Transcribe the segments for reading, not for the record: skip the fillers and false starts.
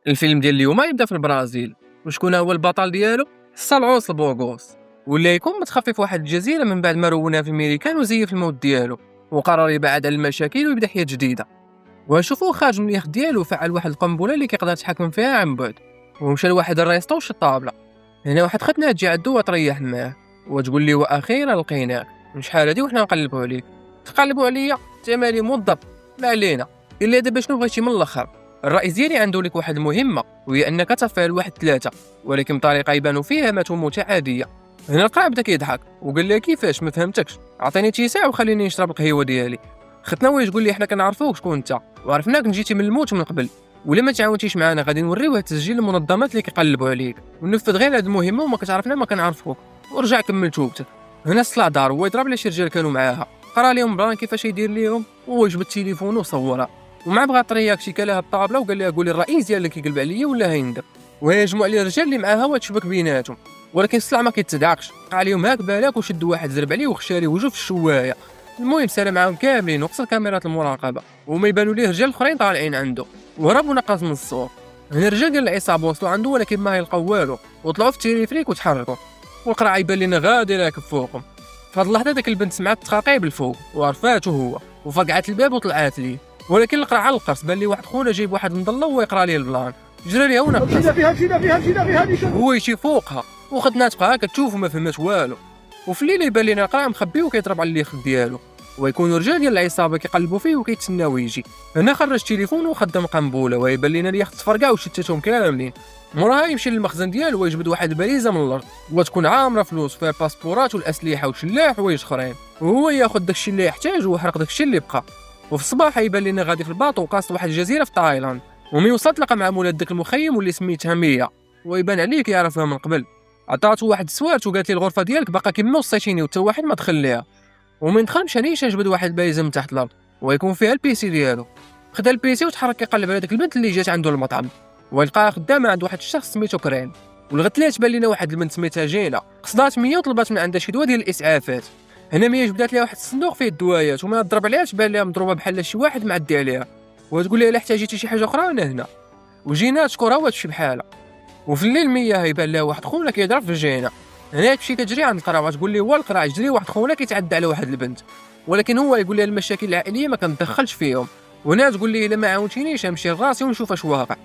الفيلم ديال اليوم يبدا في البرازيل، وشكون هو البطل ديالو؟ الصلعوس البوغوس، ولا يكون متخفي في واحد الجزيره من بعد ما روناه في الميريكان وزيف الموت ديالو، وقرر يبعد على المشاكل ويبدا حياه جديده. ونشوفوه خارج من اليخت ديالو وفعل واحد القنبله اللي كيقدر يتحكم فيها عن بعد، ومشى لواحد الريستو وشد طابله. هنا واحد ختنا تجي عندو وتريح معاه وتقول لي واخيرا لقيناك، من شحال هادي وحنا نقلبوا عليك، تقلبوا عليا انت مالي موظف، ما علينا. الا دابا شنو بغيتي من الاخر؟ الرئيس ديالي عنده لك واحد المهمه، وهي انك تفعل واحد 3 ولكن بطريقه يبانوا فيها ماتوا موتة عاديه. هنا القرع بدا كيضحك وقال لي كيفاش؟ ما فهمتكش، عطيني تيساع وخليني نشرب القهوه ديالي. ختنا وهي تقول لي حنا كنعرفوك شكون انت، وعرفناك جيتي من الموت من قبل، ولا ما تعاونتيش معنا غادي نوريوه تسجيل المنظمات اللي كيقلبوا عليك، ونفذ غير هاد المهمه وما كتعرفنا ما كنعرفوك، ورجع كمل توبتك. هنا صلع دار هو يضرب على شي رجال كانوا معاها، قرا لهم بلان كيفاش يدير ليهم، وهو جبد التليفون وصورها، ومع بغا طرياك شي كلاها الطابله وقال لها قولي الرئيس ديالك كيقلب عليا ولا هيندر، وهي جمع عليه الرجال اللي معاها وتشبك بيناتهم. ولكن الصلع ما كيتدعقش، قال عليهم هاك بالك وشد واحد زرب عليه وخشى ليه وجهه في الشوايه. المهم سالا معاهم كاملين وقصر كاميرات المراقبه، وما يبانوا ليه رجال اخرين طالعين عنده، وهرب ونقص من الصور. هنا الرجال ديال العصابه وصلوا عنده ولكن ما يلقاو والو، وطلعوا في التليفريك وتحركوا، والقرع يبان لنا غادي راكب فوقهم. في هاد اللحظه داك البنت سمعت تخاقيب الفوق وعرفاتو هو، وفقعت الباب وطلعت ليه. ولكن القرع على القرص بان لي واحد خونا جايب واحد المظله وهو يقرا ليه البلان، جرى ليها ونقص. هو يمشي فوقها وخدنا تبقى كتشوف وما فهمت والو. وفي الليل يبان لينا القرع مخبي وكيضرب على اليخت ديالو، ويكونوا رجال ديال العصابه كيقلبوا فيه وكيتسناو يجي. هنا خرج تليفون وخدم قنبله، ويبان لينا اليخت تفرقع وشتتهم كاملين. موراها يمشي للمخزن ديالو ويجبد واحد البريزه من الارض وتكون عامره فلوس فيها الباسبورات والاسلحه وشلاح وحوايج اخرين، وهو ياخذ داكشي اللي يحتاج ويحرق داكشي اللي بقى. وفي الصباح يبان لنا غادي في الباطو وقاصد واحد الجزيره في تايلاند، ومن وصل تلقى مع مولات داك المخيم واللي سميتها ميا، ويبان عليه كيعرفها من قبل. عطاتو واحد السوارت وقالت لي الغرفه ديالك باقا كيما وصيتيني وتا واحد ما دخل ليها. ومن دخل مشى نيشان جبد واحد البايزه من تحت الارض ويكون فيها البيسي ديالو، خدا البيسي وتحرك كيقلب على ديك البنت اللي جات عنده المطعم، ويلقاها خدامه عند واحد الشخص سميتو كرين. والغتلات بان لينا واحد البنت سميتها جينا، قصدات مية وطلبات من عندها شي دواء ديال الاسعافات. هنا مية جبدات ليها واحد الصندوق فيه الدوايات، وما ضرب عليها تبان ليها مضروبه بحال شي واحد معدي عليها، وتقول لها الا احتاجيتي شي حاجه اخرى انا هنا. وجينا تشكرها وتمشي بحالها. وفي الليل مية يبان لها واحد خونا كيضرب في جينا. هنا تمشي كتجري عند القرع وتقول ليه هو القرع جري واحد خونا كيتعدى على واحد البنت، ولكن هو يقول لها المشاكل العائليه ما كندخلش فيهم. وهنا تقول ليه الا ما عاونتينيش نمشي لراسي ونشوف اش واقع.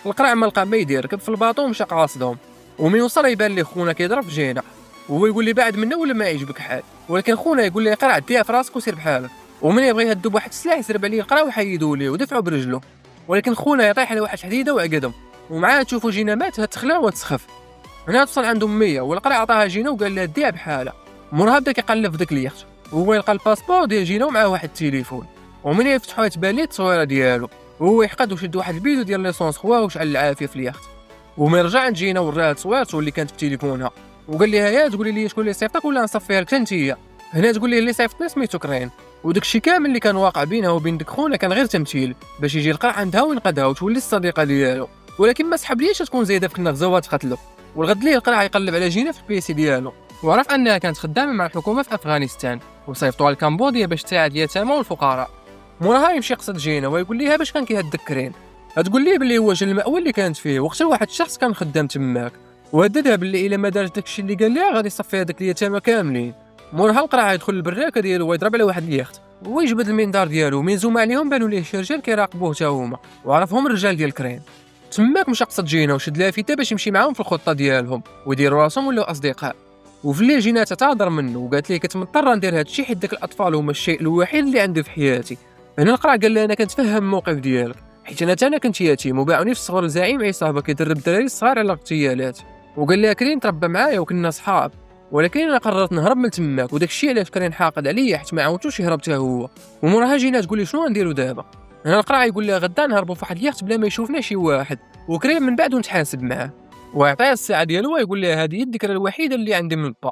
القرع ما لقى ما يدير، ركب في الباطو ومشى قاصدهم، ومن وصل يبان ليه خونا كيضرب في جينا، وهو يقول لي بعد منه ولا ما يعجبك حال. ولكن خونا يقول لي قرع ديها في راسك وسير بحالك. ومن يبغي يهدو بواحد السلاح يسرب عليه القرع وحيدوا ليه ودفعوا برجله، ولكن خونا يطيح على واحد الحديده وعقدهم، ومعاه تشوفوا جينا مات تخلع وتسخف. هنا توصل عندهم 100 والقرع عطاها جينا وقال لها ديها بحالها. موراها بدا كيقلب في داك اليخت وهو يلقى الباسبور ديال جينا ومعاه واحد التليفون، ومن يفتحوا يتبان ليه التصويره ديالو، وهو يحقد وشد واحد الفيديو ديال ليسونس خواه وشعل العافيه في اليخت. ومن رجع عند جينا وراها تصويرته اللي كانت في تليفونها، وقال لها يا تقولي لي شكون اللي صيفطك ولا نصفيها لك انت هي. هنا تقول لي اللي صيفطني سميتو كرين، وداك الشيء كامل اللي كان واقع بينها وبين داك خونا كان غير تمثيل باش يجي القرع عندها وينقذها وتولي الصديقه ديالو. ولكن ما سحبليش تكون زايده في النغزه وتقتلو. والغد ليه القرع يقلب على جينا في البيسي ديالو، وعرف انها كانت خدامه مع الحكومه في افغانستان وصيفطوها لكمبوديا باش تساعد اليتامى والفقراء. موراها يمشي يقصد جينا ويقول ليها باش كان كيهدك كرين، تقول ليه بلي هو جا المأوى اللي كانت فيه وقتها واحد الشخص كان خدام تماك، وهددها بلي الا ما دارت داكشي اللي قال لها غادي يصفي هذاك اليتامى كاملين. موراها القرع يدخل البراكه ديالو ويضرب على واحد اليخت ويجبد المنظار ديالو، من زوم عليهم بانوا ليه شي رجال كيراقبوه حتى هما، وعرفهم الرجال ديال كرين. تماك مشى قصد جينا وشد لها فيتا باش يمشي معاهم في الخطه ديالهم ويديروا راسهم ولاو اصدقاء. وفي الليل جينا تعتذر منه وقالت ليه كنت مضطره ندير هذا الشيء حيت داك الاطفال هما الشيء الوحيد اللي عندي في حياتي. هنا القرع قال لها انا كنتفهم الموقف ديالك حيت انا كنت يتيم وباعوني في الصغر لزعيم عصابه كيدرب الدراري الصغار على الاغتيالات. وقال لها كريم تربى معايا وكنا صحاب، ولكن انا قررت نهرب من تماك وداك الشيء علاش كريم حاقد عليا حيت ما عاونتوش يهرب حتى هو. وموراها جينا تقول لي شنو نديرو دابا. هنا القرع يقول لها غدا نهربوا في واحد اليخت بلا ما يشوفنا شي واحد، وكريم من بعد نتحاسب معاه، ويعطيها الساعه ديالو ويقول لها هذه هي الذكرى الوحيده اللي عندي من با.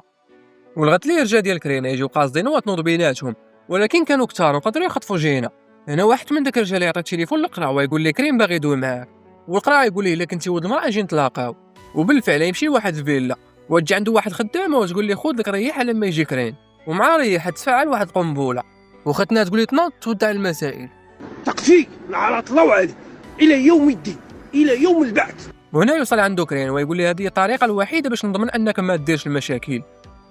والغت ليه رجال ديال كريم يجيو قاصدين وتنوض بيناتهم، ولكن كانوا كثار وقدروا يخطفوا جينا. هنا واحد من داك الرجال يعطي التليفون للقرع ويقول لي كريم باغي يدوي معاك، والقرع يقول ليه الا كنتي ولد المراه اجي نتلاقاو. وبالفعل يمشي لواحد الفيلا وتجي عنده واحد خدامه وتقول لي خذ لك ريح لما يجي كريم، ومع ريح تفعل واحد قنبله وختنا تقول لي تنوض تودع المسائل. تقفيك نعرات الله وعلي الى يوم الدين. الى يوم البعث. وهنا يوصل عنده كرين ويقول لي هذه الطريقه الوحيده باش نضمن انك ما ديرش المشاكل،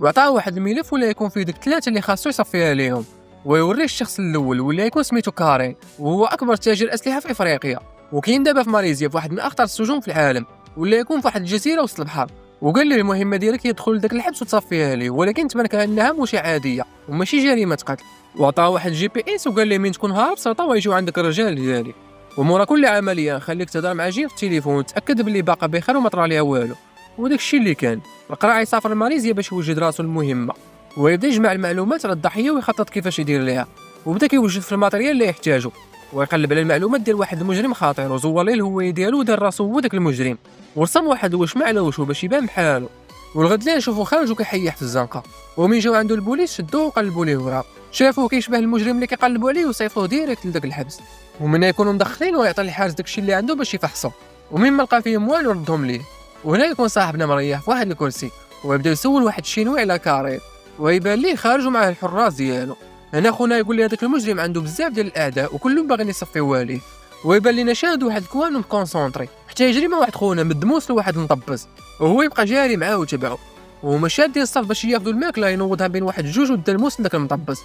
وعطاه واحد الملف ولا يكون فيه ديك ثلاثه اللي خاصو يصفيها ليهم، ويوريه الشخص الاول واللي يكون سميتو كارين، وهو اكبر تاجر اسلحه في افريقيا، وكاين دابا في ماليزيا في واحد من اخطر السجون في العالم، ولا يكون في واحد الجزيره وسط البحر. وقال لي المهمه ديالك هي تدخل لذاك الحبس وتصفيها ليه، ولكن تبان كانها مش عاديه وماشي جريمه قتل. وعطاه واحد الجي بي اس وقال لي من تكون هارب سلطه ويجيو عندك الرجال ديالي، ومورا كل عمليه خليك تهضر مع جيم في التليفون وتاكد بلي باقا بخير وما طرا ليها والو. وداك الشيء اللي كان القراع يسافر لماليزيا باش يوجد راسو المهمه، ويبدا يجمع المعلومات على الضحيه ويخطط كيفاش يدير ليها، وبدا كيوجد في الماتريال اللي يحتاجه، ويقلب على المعلومات ديال واحد المجرم خطير وزور ليه الهويه ديالو ودار راسو هو داك المجرم، ورسم واحد الوشم على وجهه باش يبان بحالو. والغد ليه شوفو خارج وكيحيح في الزنقه، ومن جاو عنده البوليس شدوه وقلبوا ليه وراه، شافوه كيشبه المجرم اللي كيقلبوا عليه وصيفوه ديريكت لذاك الحبس، ومن يكونوا مدخلين ويعطي الحارس داكشي اللي عنده باش يفحصو، ومن ما لقى فيهم والو ردهم ليه. وهنا يكون صاحبنا مريح في واحد الكرسي ويبدا يسول واحد الشينوي على كارين، ويبان ليه خارج معاه الحراس ديالو. هنا خونا يقول لي هذاك المجرم عنده بزاف ديال الاعداء وكلهم باغيين يصفيوه ليه، ويبان لينا شاد واحد الكوان مكونسونطري حتى يجري مع واحد خونا مدموس لواحد المطبز، وهو يبقى جاري معاه وتبعه، وهما شادين الصف باش ياخذوا الماكله ينوضها بين واحد الجوج والدلموس لذاك المطبز.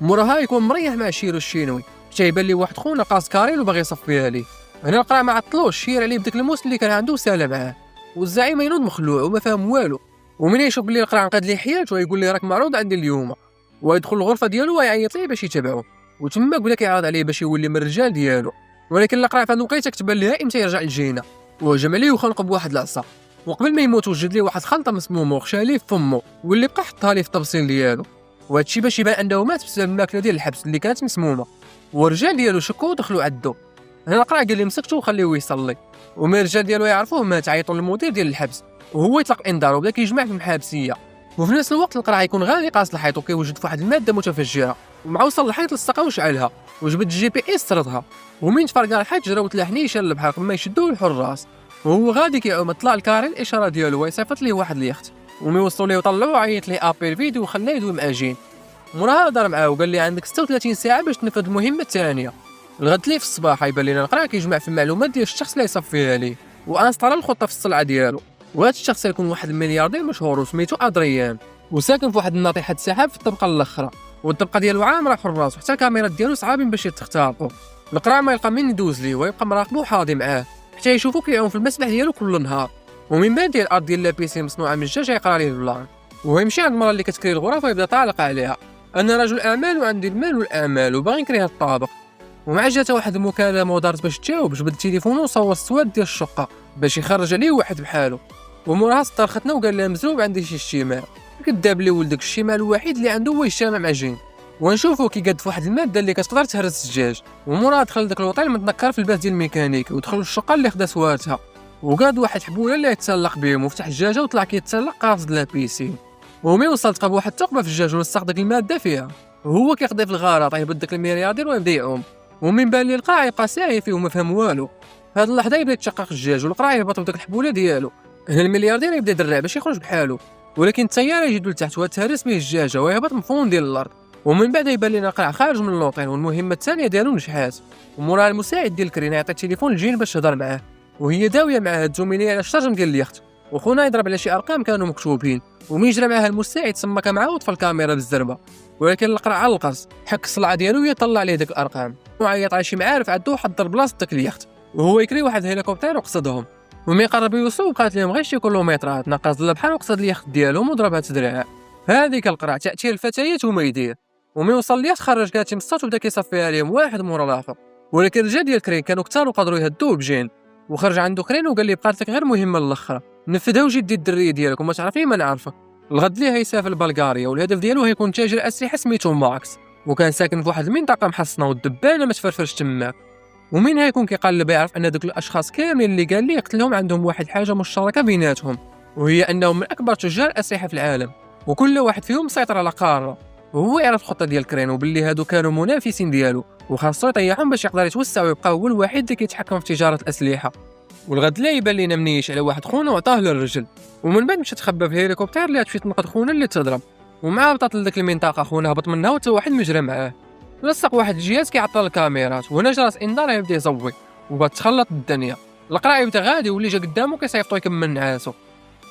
موراها يكون مريح مع شيرو الشينوي حتى يبان لي واحد خونا قاص كارين وباغي يصفيها ليه. هنا القرع ما عطلوش، شير عليه بداك الموس اللي كان عنده وسال معاه، والزعيم ينوض مخلوع وما فاهم والو. ومن يشوف بلي القرع نقاد ليه حياته ويقول لي راك معروض عندي اليوم، ويدخل الغرفه ديالو ويعيط ليه باش يتبعه، وتما بدا كيعرض عليه باش يولي من الرجال ديالو. ولكن القرع في هاد الوقيته كتبان لها امتى يرجع للجينا، وهجم عليه وخنق بواحد العصا، وقبل ما يموت وجد ليه واحد خلطه مسمومه وخشى ليه في فمه، واللي بقى حطها ليه في الطبسين ديالو، وهادشي باش يبان انه مات بسبب الماكله ديال الحبس اللي كانت مسمومه. والرجال ديالو شكوا ودخلوا عدو. هنا القرع قال لي مسكتو وخليوه يصلي، ومن الرجال ديالو يعرفوه مات عيطوا للمدير ديال الحبس، وهو يطلق انذار وبدا كيجمع في المحابسيه. وفي نفس الوقت القرع يكون غادي قاص الحيط وكيوجد في واحد الماده متفجره، ومع وصل الحيط لصقها وشعلها وجبد الجي بي اس طردها، ومن تفرقع الحيط جراو تلا حنيشه للبحر قبل ما يشدوه الحراس. وهو غادي كيعوم طلع الكارين الاشاره ديالو ويصيفط ليه واحد اليخت، ومن وصلوا ليه وطلعوه عيط ليه ابيل فيديو وخلاه يدوي مع جين. موراها هضر معاه وقال لي عندك 36 ساعه باش تنفذ المهمه الثانيه. الغد ليه في الصباح يبان لنا القرع كيجمع في المعلومات ديال الشخص اللي يصفيها ليه، وانستال الخطه في الصلعه ديالو. وهذا الشخص يكون واحد الملياردير مشهور وسميتو ادريان، وساكن في واحد الناطحه سحاب في الطبقه الاخرى، والطبقه ديالو عامره حراس وحتى الكاميرات ديالو صعابين باش يتختارطوا. القرع ما يلقى من يدوز ليه ويبقى مراقبه وحاضي معاه حتى يشوفو كيعوم في المسبح ديالو كل نهار. ومن بعد ديال الارض ديال لابيسي مصنوعه من الدجاج يقرا ليه البلان، وهو يمشي عند المراه اللي كتكري الغرف ويبدا طالق عليها: انا رجل اعمال وعندي المال والاعمال وباغي نكري هاد الطابق. ومع جاته واحد المكالمه ودارت باش تجاوب جبد التليفون وصور السواد ديال الشقه باش يخرج عليه واحد بحالو. وموراها استرختنا وقال لها مزروب عندي شي اجتماع، كذاب لي ولدك الشمال الوحيد اللي عنده هو يجتمع مع جين، ونشوفو كيقاد في واحد الماده اللي كتقدر تهرس الدجاج. وموراها دخل داك الوطيل متنكر في الباس ديال الميكانيك ودخل الشقه اللي خدا سوارتها، وقاد واحد حبوله اللي يتسلق بهم وفتح الدجاجه وطلع كيتسلق قاصد لابيسين. ومي وصل تقاب واحد الثقبه في الدجاج ولصق داك الماده فيها، وهو كيقضي في الغاره طيب داك الملياردير ويبدا يعوم. ومن بان لي القرع يبقى ساهي فيه وما فهم والو. في هاد اللحظه يبدا يتشقق الدجاج والقرع يهبط بداك الحبوله ديالو. هنا الملياردير يبدا يدرع باش يخرج بحالو، ولكن التيار يجي لتحت وتهرس به الدجاجه ويهبط من فوق ديال الارض. ومن بعد يبان لنا القرع خارج من اللوطين والمهمه الثانيه ديالو نجحات. ومورا المساعد ديال كرينا يعطي التليفون لجين باش تهضر معاه، وهي داويه مع هاد الزميليه على الشرجم ديال اليخت، وخونا يضرب على شي ارقام كانوا مكتوبين، ومن جرى معاه المساعد سمك معاه وطفى الكاميرا بالزربه. ولكن القرع علقص حك الصلعه ديالو ويطلع عليه داك الارقام، وعيط على شي معارف عندو حضر بلاصه داك اليخت، وهو يكري واحد هليكوبتر وقصدهم. ومن قرب يوصلوا بقات لهم غير شي كيلومترات نقص البحر وقصد اليخت ديالهم وضربها تدرع. هذيك القرع تاثير الفتيات وما يدير. ومن وصل اليخت خرج كاتي مصات وبدا كيصفيها عليهم واحد مورا الاخر. ولكن الرجال ديال كرين كانوا كثار وقدروا يهدوه بجين، وخرج عنده كرين وقال لي بقات لك غير مهمه الاخرى، نفذها وجي دي الدريه ديالك وما تعرفني ما نعرفك. الغد ليه هيسافر لبلغاريا والهدف ديالو هيكون تاجر اسلحه سميتو ماكس، وكان ساكن في واحد المنطقه محصنه والدبانه ما تفرفرش تماك. ومن هيكون كيقلب يعرف ان دوك الاشخاص كاملين اللي قال لي قتلهم عندهم واحد حاجه مشتركه بيناتهم، وهي انهم من اكبر تجار اسلحه في العالم، وكل واحد فيهم مسيطر على قاره. وهو يعرف الخطه ديال كرين وباللي هادو كانوا منافسين ديالو وخاصو يطيحهم باش يقدر يتوسع ويبقى هو الوحيد اللي كيتحكم في تجاره الاسلحه. والغد لا يبان لينا منيش على واحد خونا وعطاه للرجل، ومن بعد مشى تخبى في الهليكوبتر اللي تمشي تنقذ خونا اللي تضرب، ومع هبطت لذاك المنطقه خونا هبط منها وتا واحد مجرى معاه لصق واحد الجهاز كيعطل الكاميرات. وهنا جرس انذار يبدا يزوي وبغات تخلط الدنيا. القرع يبدا غادي واللي جا قدامه كيصيفطو يكمل نعاسو.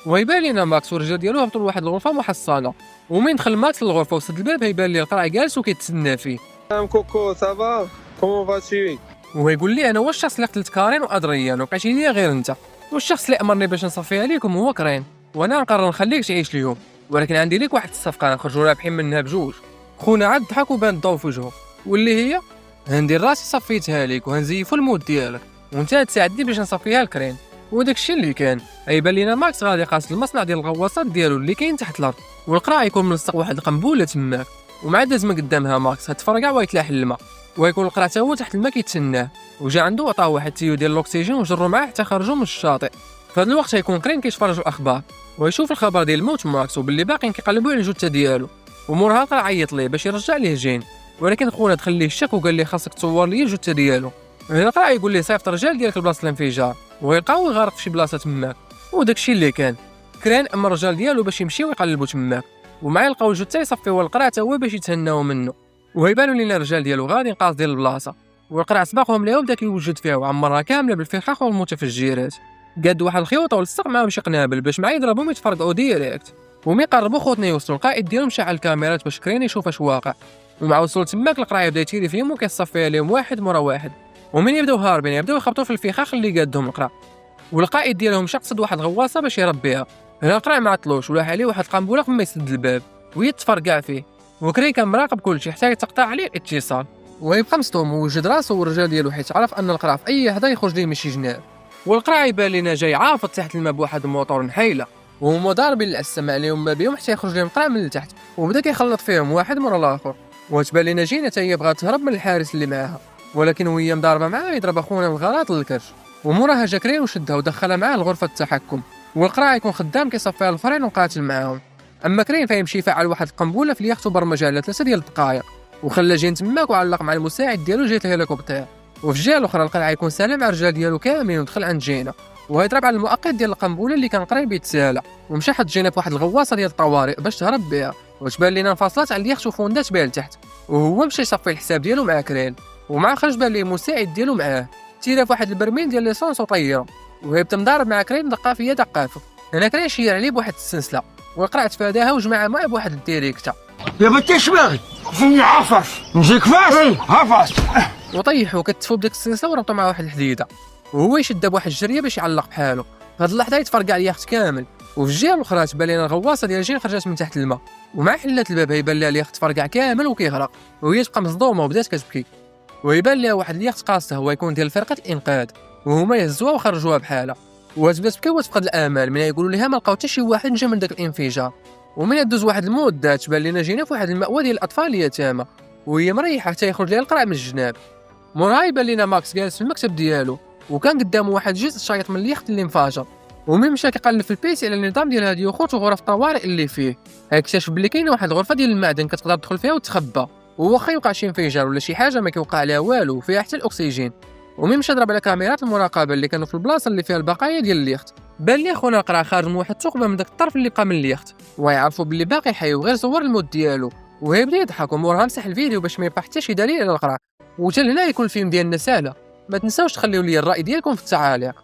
ويبان لينا ماكس والرجال ديالو هبطوا لواحد الغرفه محصنه، ومن دخل ماكس للغرفه وسد الباب يبان ليه القرع جالس وكيتسنى فيه. كوكو سافا كومون فاتي؟ ويقول لي انا هو الشخص اللي قتلت كارين وادريان وبقيتي ليا غير انت، والشخص اللي امرني باش نصفيها ليكم هو كرين، وانا نقرر نخليك تعيش اليوم، ولكن عندي ليك واحد الصفقه نخرجوا رابحين منها بجوج. خونا عاد ضحك وبان الضوء في وجهه، واللي هي هندير راسي صفيتها ليك وهنزيفوا الموت ديالك وانت تساعدني باش نصفيها لكرين. وداك الشيء اللي كان يبان لينا ماكس غادي قاصد المصنع ديال الغواصات ديالو اللي كاين تحت الارض، والقرع يكون ملصق واحد القنبله تماك، ومع داز من قدامها ماكس هتفرقع ويتلاح الماء، ويكون القرع حتى هو تحت الماء كيتسناه، وجا عنده وعطاه واحد التيو ديال الاكسجين وجروا معاه حتى خرجوا من الشاطئ. في هذا الوقت يكون كرين كيتفرج الاخبار ويشوف الخبر ديال موت ماكس وباللي باقيين كيقلبوا على الجثه ديالو، ومورها القرع عيط ليه باش يرجع ليه جين، ولكن خونا دخل ليه الشك وقال ليه خاصك تصور لي الجثه ديالو. القرع يقول ليه صيفط رجال ديالك لبلاصه الانفجار ويلقاو يغرق في شي بلاصه تماك، وداك الشيء اللي كان كرين اما الرجال ديالو باش يمشيو يقلبوا تماك، ومع يلقاو الجثه يصفيوها القرع حتى هو باش يتهناو منه، ويبانوا لينا الرجال ديالو غادي قاصدين البلاصه، والقرع سبقهم ليها وبدا كيوجد فيها وعمرها كامله بالفخاخ والمتفجرات. قاد واحد الخيوط ولصق معاهم شي قنابل باش مع يضربهم يتفرقعوا ديريكت، ومن قربوا خوتنا يوصلوا القائد ديالهم شعل الكاميرات باش كرين يشوف اش واقع، ومع وصلوا تماك القرع يبدا يتيري فيهم وكيصفي عليهم واحد مورا واحد، ومن يبداو هاربين يبداو يخبطوا في الفخاخ اللي قادهم القرع، والقائد ديالهم شق صد واحد الغواصه باش يربيها. هنا القرع ما عطلوش ولاح عليه واحد القنبله قبل ما يسد الباب ويتفرقع فيه، وكري كان مراقب كلشي حتى يتقطع عليه الاتصال، ويبقى مصدوم ووجد راسو والرجال ديالو حيت عرف ان القرع في اي لحظه يخرج ليه من شي جناب. والقرع يبان لينا جاي عافط تحت الماء بواحد الموطور نحيله، وهما ضاربين السماء عليهم ما بيهم حتى يخرج لهم القرع من التحت، وبدا كيخلط فيهم واحد مورا الاخر، وتبان لينا جينا حتى هي بغات تهرب من الحارس اللي معاها، ولكن وهي مضاربه معاه يضرب اخونا الغلط للكرش، وموراها جا كرين وشدها ودخلها معاه لغرفه التحكم، والقرع يكون خدام كيصفي الفرين وقاتل معاهم. اما كرين فيمشي يفعل واحد القنبله في اليخت وبرمجها على 3 ديال الدقائق، وخلى جين تماك وعلق مع المساعد ديالو جات الهليكوبتر. وفي الجهه الاخرى القرع يكون سالم مع الرجال ديالو كاملين ودخل عند جينا ويضرب على المؤقت ديال القنبله اللي كان قريب يتسالى، ومشى حط جينا في واحد الغواصه ديال الطوارئ باش تهرب بها، وتبان لينا انفصلات على اليخت وفوندات بها لتحت، وهو مشى يصفي الحساب ديالو مع كرين، ومع خرج بان ليه مساعد ديالو معاه تيرا في واحد البرميل ديال ليسونس وطيره، وهيبدا مضارب مع كرين دقه فيا دقافه. هنا كرين شير عليه بواحد السلسله والقرع تفاداها وجمعها معاه بواحد الديريكتا. يا بنت ايش باغي؟ فيني عفش نجيك فاش عفش وطيحوا كتفوا بديك السلسله وربطوا مع واحد الحديده، وهو يشدها بواحد الجريه باش يعلق بحاله. في هاد اللحظه يتفرقع اليخت كامل، وفي الجهه الاخرى تبان لنا الغواصه ديال جين خرجت من تحت الماء، ومع حلات الباب يبان لها اليخت تفرقع كامل وكيغرق، وهي تبقى مصدومه وبدات كتبكي، ويبان لها واحد اليخت قاصده هو يكون ديال فرقه الانقاذ، وهما يهزوها وخرجوها بحالها، وتبدا تبكي وتفقد الامال من يقولوا لها ما لقاو حتى شي واحد نجا من داك الانفجار. ومن يدوز واحد المده تبان لنا جينا في واحد المأوى ديال الاطفال اليتامى، وهي مريحه حتى يخرج لها القرع من الجناب. موراها يبان لنا ماكس جالس في المكتب ديالو وكان قدامه واحد جزء شايط من اليخت اللي انفجر، ومن مشى كيقلب في البيسي على النظام ديال هاد اليخوت وغرف الطوارئ اللي فيه، اكتشف بلي كاينه واحد الغرفه ديال المعدن كتقدر تدخل فيها وتخبى، وواخا يوقع شي انفجار ولا شي حاجه ما كيوقع عليها والو وفيها حتى الاكسجين. ومن مشى ضرب على كاميرات المراقبه اللي كانوا في البلاصه اللي فيها البقايا ديال اليخت، بان لي خونا القرع خارج من واحد الثقبه من داك الطرف اللي بقى من اليخت، ويعرفوا بلي باقي حي وغير صور الموت ديالو، ويبدا يضحك ومورها مسح الفيديو باش ما يبقى حتى شي دليل على القرع. وحتى هنا يكون الفيلم ديالنا ساهله، ما تنساوش تخليو لي الراي ديالكم في التعاليق.